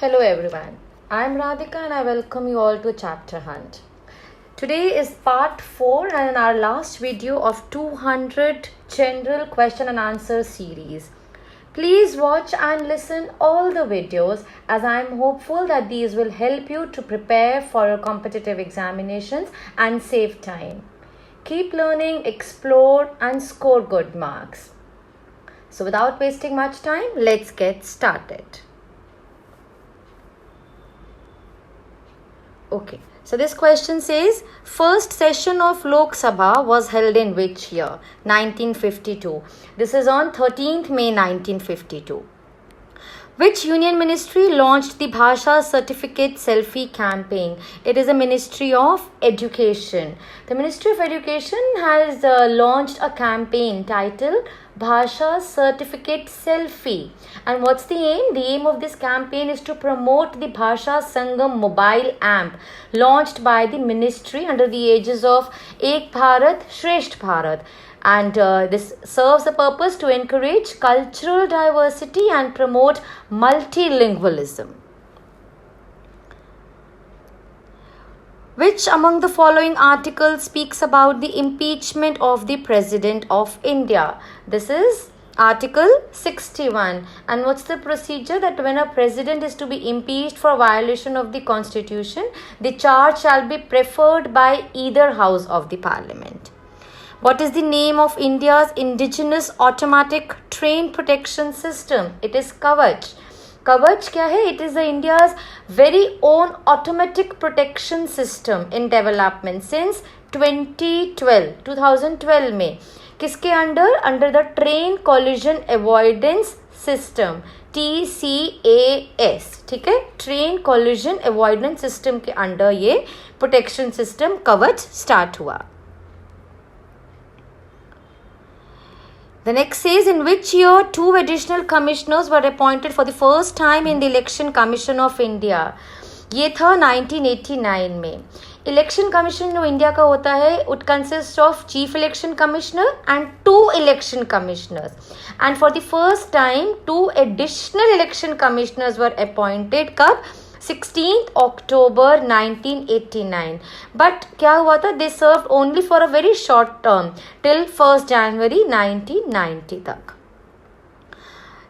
Hello everyone, I am Radhika and I welcome you all to Chapter Hunt. Today is part 4 and our last video of 200 general question and answer series. Please watch and listen all the videos as I am hopeful that these will help you to prepare for your competitive examinations and save time. Keep learning, explore and score good marks. So without wasting much time, let's get started. Okay, so this question says, first session of Lok Sabha was held in which year? 1952. This is on 13th May 1952. Which union ministry launched the Bhasha Certificate Selfie campaign? It is a Ministry of Education. The Ministry of Education has launched a campaign titled Bhasha Certificate Selfie. And what's the aim? The aim of this campaign is to promote the Bhasha Sangam mobile app launched by the ministry under the aegis of Ek Bharat, Shresht Bharat. And this serves the purpose to encourage cultural diversity and promote multilingualism. Which among the following articles speaks about the impeachment of the President of India? This is Article 61. And what's the procedure? That when a president is to be impeached for violation of the Constitution, the charge shall be preferred by either house of the Parliament. What is the name of India's indigenous automatic train protection system? It is Kavach. Kavach kya hai? It is India's very own automatic protection system in development since 2012 में. किसके under the train collision avoidance system TCAS. ठीक है, train collision avoidance system के under ये protection system Kavach start हुआ. The next says, in which year 2 additional commissioners were appointed for the first time in the Election Commission of India? ये था 1989 में. Election Commission जो India का होता है, it consists of Chief Election Commissioner and 2 election commissioners. And for the first time, 2 additional election commissioners were appointed. कब? 16th October 1989. But क्या हुआ था? They served only for a very short term till 1st January 1990 तक.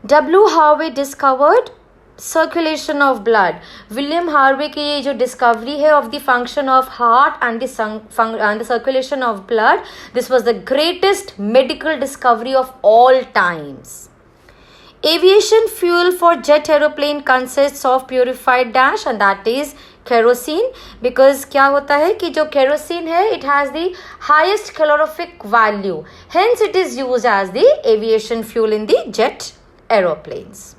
W. Harvey discovered circulation of blood. William Harvey की ये जो discovery है of the function of heart and the circulation of blood, this was the greatest medical discovery of all times. Aviation fuel for jet aeroplane consists of purified dash and that is kerosene, because क्या होता है कि जो kerosene है, it has the highest calorific value, hence it is used as the aviation fuel in the jet aeroplanes.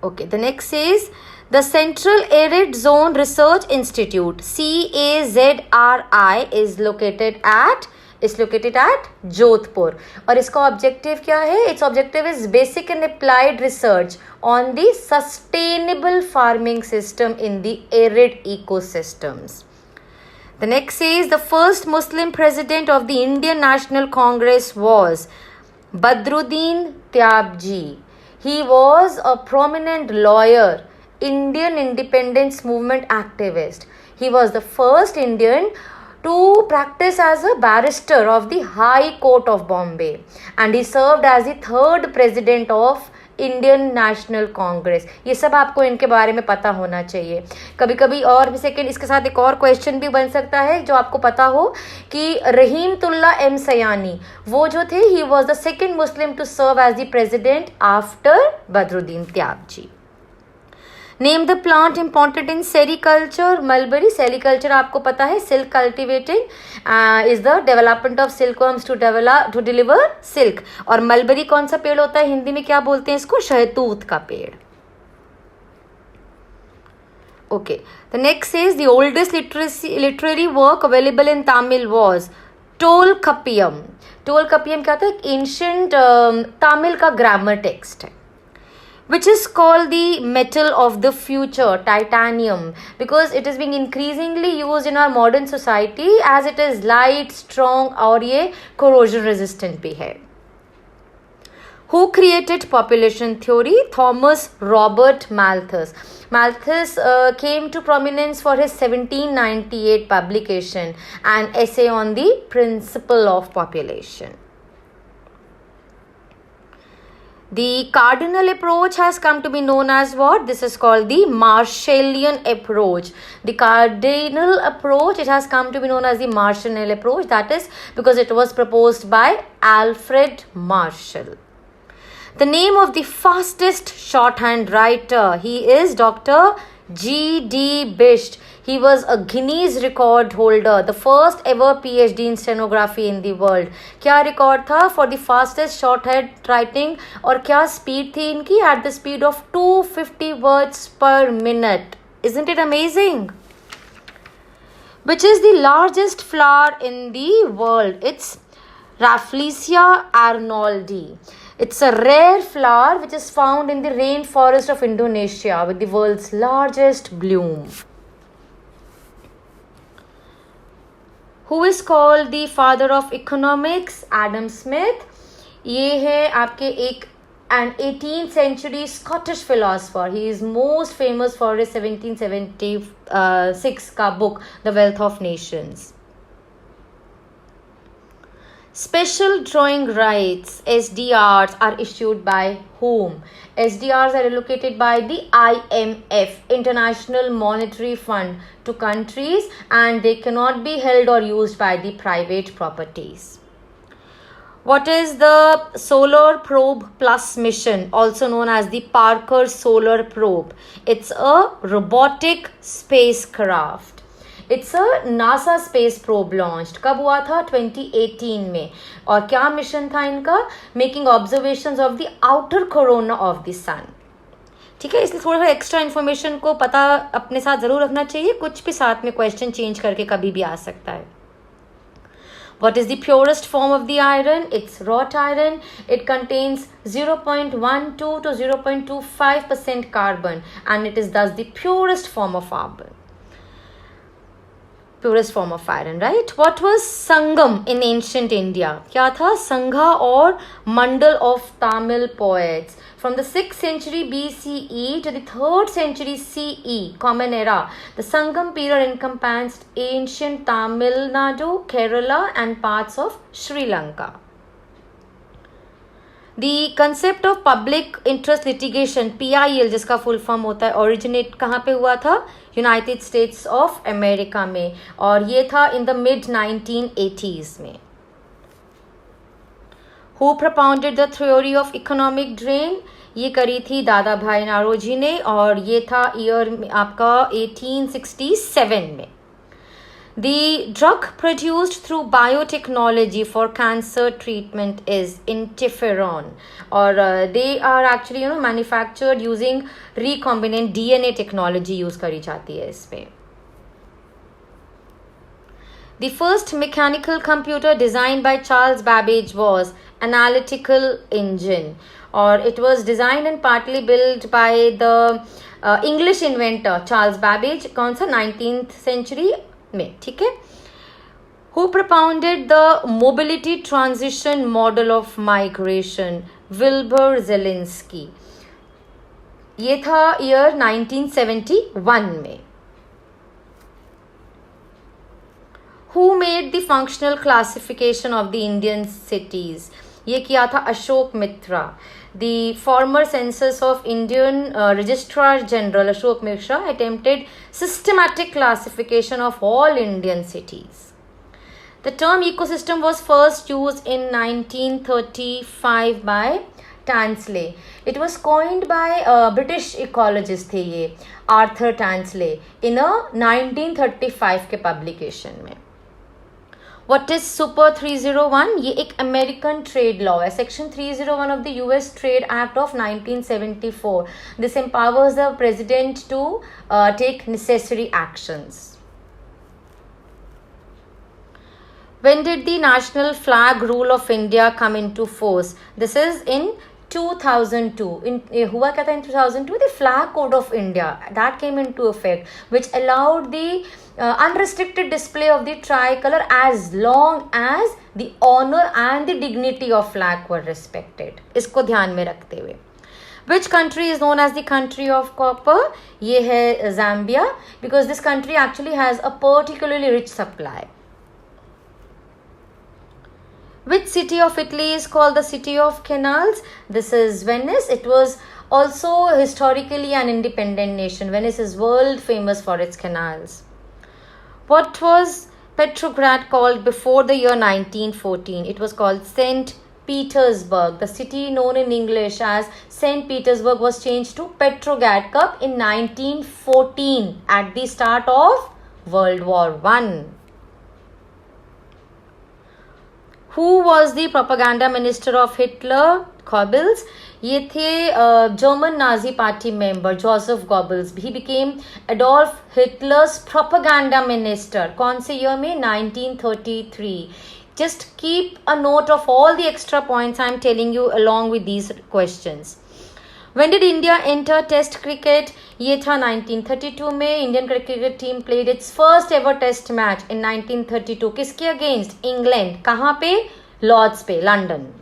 Okay, the next is the Central Arid Zone Research Institute CAZRI is located at Jodhpur. और इसका objective क्या है? It's objective is basic and applied research on the sustainable farming system in the arid ecosystems. The next is the first Muslim president of the Indian National Congress was Badruddin Tyabji. He was a prominent lawyer, Indian independence movement activist. He was the first Indian to practice as a barrister of the High Court of Bombay, and he served as the 3rd president of Indian national Congress. ये सब आपको इनके बारे में पता होना चाहिए. कभी कभी और भी सेकेंड इसके साथ एक और क्वेश्चन भी बन सकता है जो आपको पता हो कि रहीमतुल्ला एम सयानी वो जो थे, he was the second Muslim to serve as the president after Badruddin Tyabji. Name the plant imported in sericulture. Mulberry. Sericulture आपको पता है, silk cultivating is the development of silkworms to deliver silk. और मलबरी कौन सा पेड़ होता है? हिंदी में क्या बोलते हैं इसको? शहतूत का पेड़. Okay, the next is the oldest literary work available in Tamil was Tolkappiyam. Tolkappiyam क्या था? एक एंशिएंट तमिल का ग्रामर टेक्स्ट है. Which is called the metal of the future, titanium, because it is being increasingly used in our modern society as it is light, strong और ये corrosion resistant भी है. Who created population theory? Thomas Robert Malthus. Malthus came to prominence for his 1798 publication, an essay on the principle of population. The cardinal approach has come to be known as what? This is called the Marshallian approach. The cardinal approach, it has come to be known as the Marshallian approach. That is because it was proposed by Alfred Marshall. The name of the fastest shorthand writer, he is Dr. G.D. Bisht. He was a Guinness record holder, the first ever PhD in stenography in the world. क्या record था for the fastest shorthand writing और क्या speed थी इनकी? At the speed of 250 words per minute. Isn't it amazing? Which is the largest flower in the world? It's Rafflesia arnoldi. It's a rare flower which is found in the rainforest of Indonesia with the world's largest bloom. Who is called the father of economics? Adam Smith. ये है आपके एक an 18th century Scottish philosopher. He is most famous for his 1776 का book, The Wealth of Nations. Special drawing rights, SDRs, are issued by whom? SDRs are allocated by the IMF, International Monetary Fund, to countries, and they cannot be held or used by the private properties. What is the Solar Probe Plus mission, also known as the Parker Solar Probe? It's a robotic spacecraft. It's a NASA space probe launched. कब हुआ था? 2018 में. और क्या mission था इनका? Making observations of the outer corona of the sun. ठीक है, इसलिए थोड़ा सा एक्स्ट्रा इन्फॉर्मेशन को पता अपने साथ जरूर रखना चाहिए. कुछ भी साथ में क्वेश्चन चेंज करके कभी भी आ सकता है. What is the purest form of the iron? It's wrought iron. It contains 0.12 to 0.25% carbon, and it is thus the purest form of iron. Purest form of iron, right? What was Sangam in ancient India? क्या था? Sangha or Mandal of Tamil poets. From the 6th century BCE to the 3rd century CE, Common Era, the Sangam period encompassed ancient Tamil Nadu, Kerala and parts of Sri Lanka. The concept of public interest litigation, PIL, जिसका full form होता है, originate कहाँ पे हुआ था? United States of America में, और ये था in the mid 1980s में. Who propounded the theory of economic drain? ये करी थी दादा भाई नारोजी ने, और ये था ईयर आपका 1867 में. The drug produced through biotechnology for cancer treatment is interferon, or they are actually manufactured using recombinant DNA technology use करी जाती है इसमें. The first mechanical computer designed by Charles Babbage was analytical engine, or it was designed and partly built by the English inventor Charles Babbage. कौन सा? 19th century में. ठीक है. Who propounded the mobility transition model of migration? Wilbur Zielinski. ये था year 1971 में. Who made the functional classification of the Indian cities? ये किया था अशोक मित्रा. The former census of Indian Registrar General Ashok Mishra attempted systematic classification of all Indian cities. The term ecosystem was first used in 1935 by Tansley. It was coined by British ecologist थे ये Arthur Tansley in a 1935 के publication में. What is Super 301? ये एक American trade law है. Section 301 of the US Trade Act of 1974. This empowers the president to take necessary actions. When did the national flag rule of India come into force? This is in 2002 हुआ क्या था in 2002? The flag code of India that came into effect, which allowed the unrestricted display of the tricolor as long as the honor and the dignity of flag were respected. इसको ध्यान में रखते हुए Which country is known as the country of copper? ये है Zambia, because this country actually has a particularly rich supply. Which city of Italy is called the city of canals? This is Venice. It was also historically an independent nation. Venice is world famous for its canals. What was Petrograd called before the year 1914? It was called St. Petersburg. The city known in English as St. Petersburg was changed to Petrograd Cup in 1914 at the start of World War I. Who was the propaganda minister of Hitler? Goebbels. ये थे German Nazi Party member Joseph Goebbels. He became Adolf Hitler's propaganda minister. कौन से year में? 1933. Just keep a note of all the extra points I am telling you along with these questions. When did India enter Test cricket? ये था 1932 में. Indian cricket team played its first ever Test match in 1932. किसके against? England. कहाँ पे? Lords पे, London.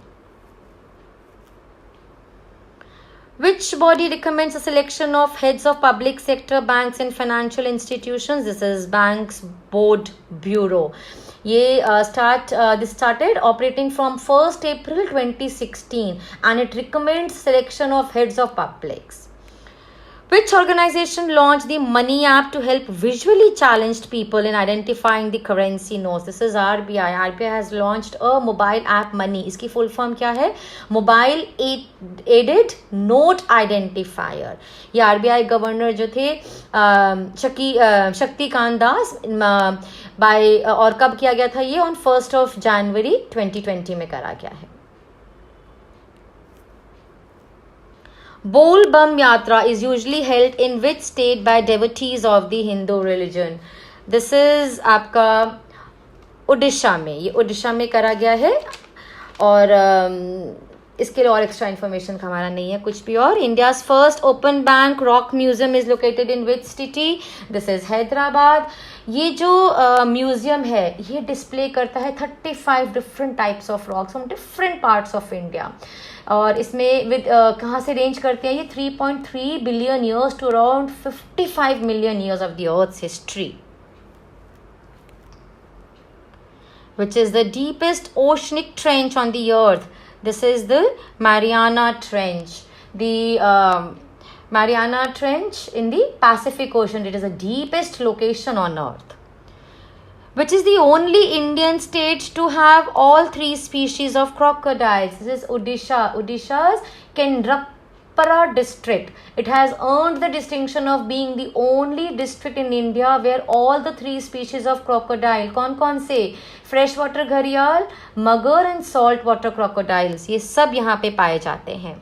Which body recommends a selection of heads of public sector banks and financial institutions? This is Banks Board Bureau. ये this started operating from 1st April 2016 and it recommends selection of heads of publics. Which organization launched the Money app to help visually challenged people in identifying the currency notes? This is RBI. RBI has launched a mobile app Money. इसकी full form क्या है? Mobile Aided Note Identifier. ये RBI governor जो थे शक्तिकांत दास और कब किया गया था ये? On 1st of January 2020 में करा गया है. Bol Bum Yatra is usually held in which state by devotees of the Hindu religion? This is आपका उड़ीसा में. ये उड़ीसा में करा गया है और इसके लिए और एक्स्ट्रा इन्फॉर्मेशन हमारा नहीं है कुछ भी और. India's first open bank rock museum is located in which city? This is Hyderabad. ये जो म्यूजियम है ये डिस्प्ले करता है 35 different types of rocks from different parts of India और इसमें विद कहाँ से रेंज करते हैं ये 3.3 billion years to around 55 million years of the earth's history. Which is the deepest oceanic trench on the earth? This is the Mariana Trench. The Mariana Trench in the Pacific Ocean. It is the deepest location on earth. Which is the only Indian state to have all 3 species of crocodiles? This is Odisha. Odisha's Kendrapara district. It has earned the distinction of being the only district in India where all the 3 species of crocodile, कौन से? Freshwater घड़ियाल, मगर and saltwater crocodiles. ये सब यहाँ पे पाए जाते हैं.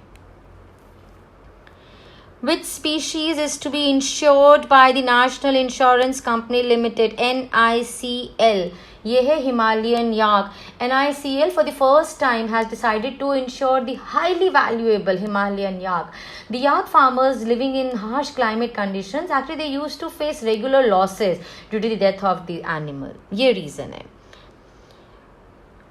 Which species is to be insured by the National Insurance Company Limited, NICL? ये है Himalayan yak. NICL for the first time has decided to insure the highly valuable Himalayan yak. The yak farmers living in harsh climate conditions, actually they used to face regular losses due to the death of the animal. ये reason है.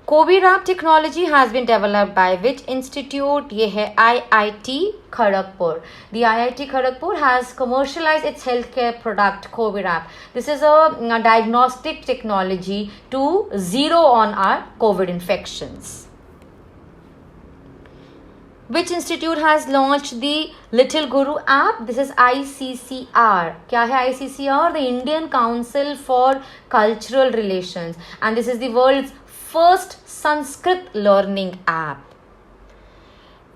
COVIRAP technology has been developed by which institute? ये है IIT Kharagpur. The IIT Kharagpur has commercialized its healthcare product COVIRAP. This is a diagnostic technology to zero on our COVID infections. Which institute has launched the Little Guru app? This is ICCR. क्या है ICCR? The Indian Council for Cultural Relations. And this is the world's first Sanskrit learning app.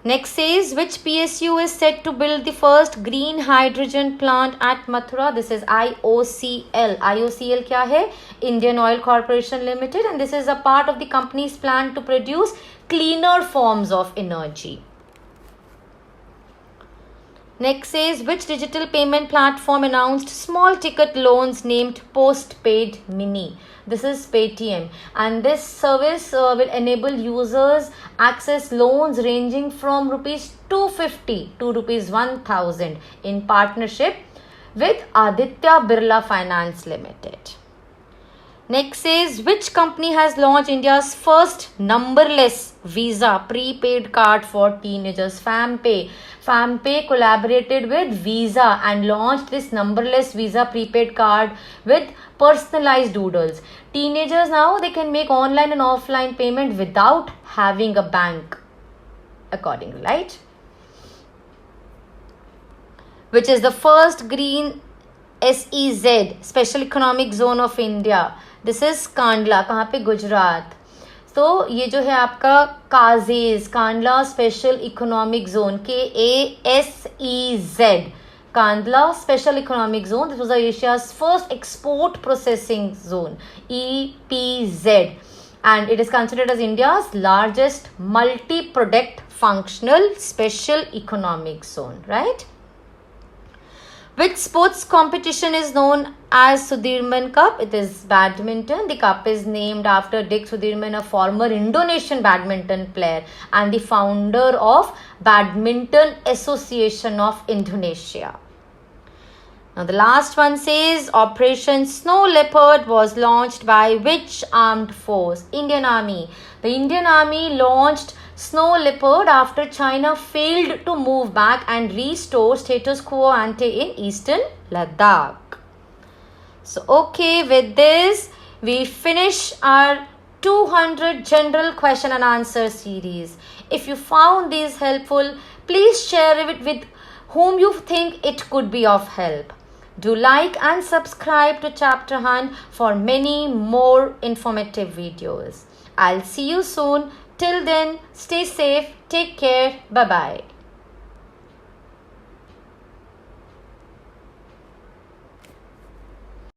Next says, which PSU is set to build the first green hydrogen plant at Matra? This is IOCL. IOCL क्या है? Indian Oil Corporation Limited, and this is a part of the company's plan to produce cleaner forms of energy. Next says, which digital payment platform announced small ticket loans named Postpaid Mini? This is Paytm, and this service will enable users access loans ranging from rupees 250 to rupees 1000 in partnership with Aditya Birla Finance Limited. Next says, which company has launched India's first numberless Visa prepaid card for teenagers? FamPay. FamPay collaborated with Visa and launched this numberless Visa prepaid card with personalized doodles. Teenagers now, they can make online and offline payment without having a bank, accordingly, right? Which is the first green SEZ, Special Economic Zone of India. This is Kandla, कहाँ पे? गुजरात. तो ये जो है आपका causes, Kandla special economic zone, KASEZ, Kandla special economic zone. This was Asia's first export processing zone, EPZ, and it is considered as India's largest multi-product functional special economic zone, right? Which sports competition is known as Sudirman Cup? It is badminton. The cup is named after Dick Sudirman, a former Indonesian badminton player and the founder of Badminton Association of Indonesia. Now the last one says, Operation Snow Leopard was launched by which armed force? Indian Army. The Indian Army launched Snow Leopard after China failed to move back and restore status quo ante in eastern Ladakh. So okay, with this we finish our 200 general question and answer series. If you found these helpful, please share it with whom you think it could be of help. Do like and subscribe to Chapter Hunt for many more informative videos. I'll see you soon. Till then, stay safe, take care, bye-bye.